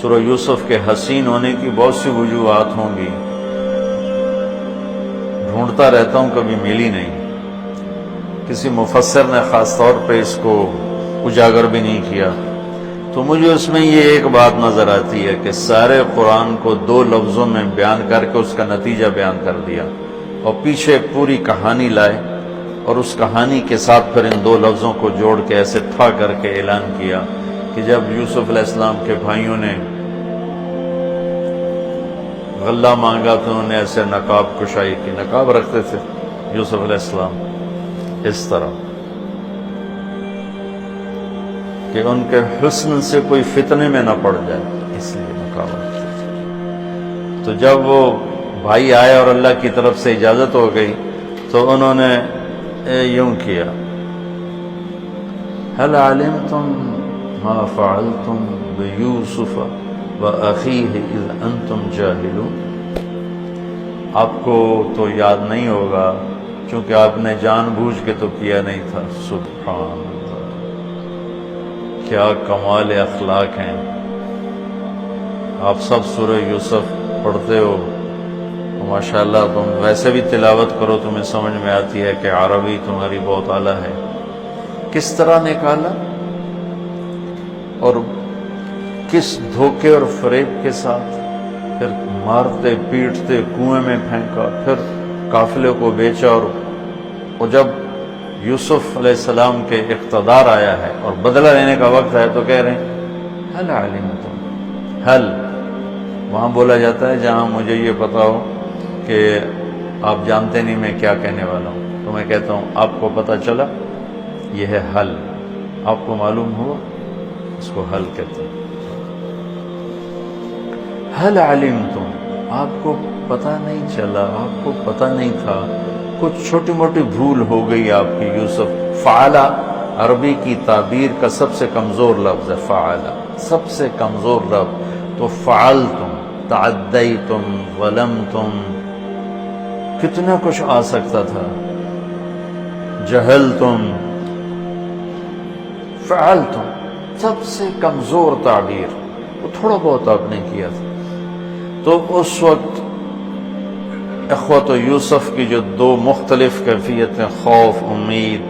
سورہ یوسف کے حسین ہونے کی بہت سی وجوہات ہوں گی، ڈھونڈتا رہتا ہوں، کبھی ملی نہیں۔ کسی مفسر نے خاص طور پہ اس کو اجاگر بھی نہیں کیا، تو مجھے اس میں یہ ایک بات نظر آتی ہے کہ سارے قرآن کو 2 لفظوں میں بیان کر کے اس کا نتیجہ بیان کر دیا، اور پیچھے پوری کہانی لائے، اور اس کہانی کے ساتھ پھر ان 2 لفظوں کو جوڑ کے ایسے ٹھا کر کے اعلان کیا کہ جب یوسف علیہ السلام کے بھائیوں نے غلہ مانگا تو انہوں نے ایسے نقاب کشائی کی، نقاب رکھتے تھے یوسف علیہ السلام اس طرح کہ ان کے حسن سے کوئی فتنے میں نہ پڑ جائے، اس لیے نقاب رکھتے تھے۔ تو جب وہ بھائی آئے اور اللہ کی طرف سے اجازت ہو گئی تو انہوں نے یوں کیا، هل علمتم ما فعلتم بيوسف وأخيه إذ أنتم جاهلون؟ آپ کو تو یاد نہیں ہوگا چونکہ آپ نے جان بوجھ کے تو کیا نہیں تھا۔ سبحان اللہ، کیا کمال اخلاق ہیں۔ آپ سب سورہ یوسف پڑھتے ہو، ماشاءاللہ تم ویسے بھی تلاوت کرو تمہیں سمجھ میں آتی ہے کہ عربی تمہاری بہت اعلیٰ ہے۔ کس طرح نکالا اور کس دھوکے اور فریب کے ساتھ، پھر مارتے پیٹتے کنویں میں پھینکا، پھر قافلے کو بیچا، اور جب یوسف علیہ السلام کے اقتدار آیا ہے اور بدلہ لینے کا وقت ہے تو کہہ رہے ہیں حل علمتم، حل وہاں بولا جاتا ہے جہاں مجھے یہ پتا ہو کہ آپ جانتے نہیں میں کیا کہنے والا ہوں، تو میں کہتا ہوں آپ کو پتہ چلا، یہ ہے حل، آپ کو معلوم ہوا، اس کو حل کہتے ہیں۔ حل علمتم، آپ کو پتہ نہیں چلا، آپ کو پتہ نہیں تھا، کچھ چھوٹی موٹی بھول ہو گئی آپ کی۔ یوسف فعلا عربی کی تعبیر کا سب سے کمزور لفظ ہے، فعلا سب سے کمزور لفظ، تو فعلتم، تعدیتم، ظلمتم، کتنا کچھ آ سکتا تھا، جہلتم، فعلتم سب سے کمزور تعبیر، وہ تھوڑا بہت آپ نے کیا تھا۔ تو اس وقت اخوت یوسف کی جو 2 مختلف کیفیتیں، خوف، امید،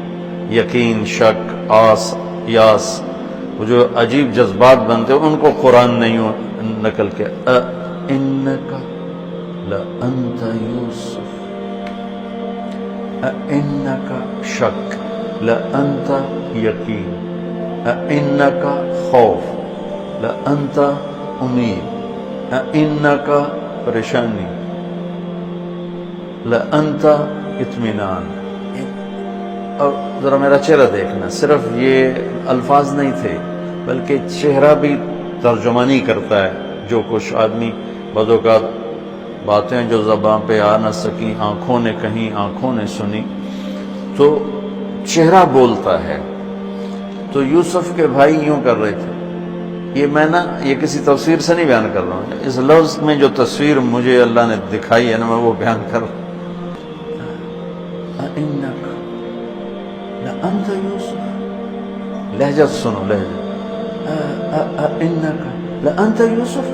یقین، شک، آس، یاس، وہ جو عجیب جذبات بنتے ان کو قرآن نے یوں نقل کیا، اِنَّكَ لَأَنْتَ يُوسُف، اِنَّكَ شک، لَأَنْتَ یقین، اِنَّكَ خوف، لَأَنْتَ امید، اِنَّكَ پریشانی، لَأَنْتَ اطمینان۔ اب ذرا میرا چہرہ دیکھنا، صرف یہ الفاظ نہیں تھے بلکہ چہرہ بھی ترجمانی کرتا ہے۔ جو کچھ آدمی بعض اوقات باتیں جو زبان پہ آ نہ سکیں، آنکھوں نے کہیں، آنکھوں نے سنی، تو چہرہ بولتا ہے۔ تو یوسف کے بھائی یوں کر رہے تھے، یہ کسی تصویر سے نہیں بیان کر رہا ہوں، اس لفظ میں جو تصویر مجھے اللہ نے دکھائی ہے نا، میں وہ بیان کر رہا ہوں۔ اِنَّكَ لَأَنْتَ یوسف، لہجہ سنو، لہجہ، اِنَّكَ لَأَنْتَ یوسف،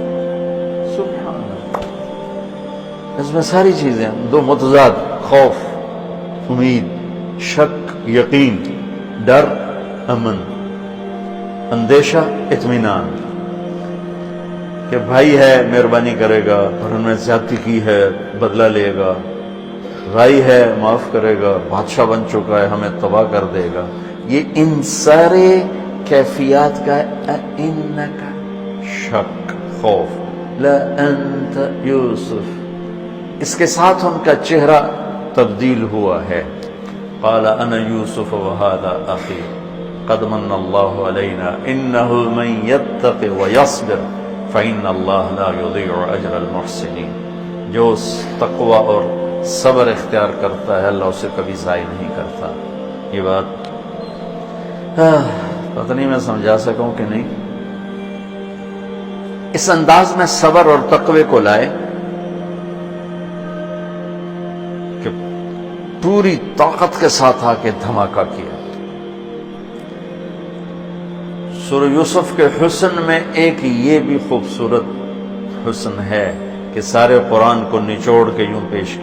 سبحان اللہ۔ اس میں ساری چیزیں 2 متضاد، خوف، امید، شک، یقین، ڈر، امن، اندیشہ، اطمینان، کہ بھائی ہے مہربانی کرے گا، اور انہوں نے زیادتی کی ہے بدلہ لے گا، بھائی ہے معاف کرے گا، بادشاہ بن چکا ہے ہمیں تباہ کر دے گا۔ یہ ان سارے کیفیات کا اِنَّكَ شک، خوف، لَأَنْتَ یوسف، اس کے ساتھ ان کا چہرہ تبدیل ہوا ہے۔ قال انا یوسف وهذا اخی قد من اللہ علینا انہ من یتق ویصبر فإن اللہ لا یضیع اجر المحسنین۔ جو تقوی اور صبر اختیار کرتا ہے اللہ اسے کبھی ضائع نہیں کرتا۔ یہ بات پتہ نہیں میں سمجھا سکوں کہ نہیں۔ اس انداز میں صبر اور تقوی کو لائے کہ پوری طاقت کے ساتھ آ کے دھماکہ کیا۔ سورہ یوسف کے حسن میں ایک یہ بھی خوبصورت حسن ہے کہ سارے قرآن کو نچوڑ کے یوں پیش کیا۔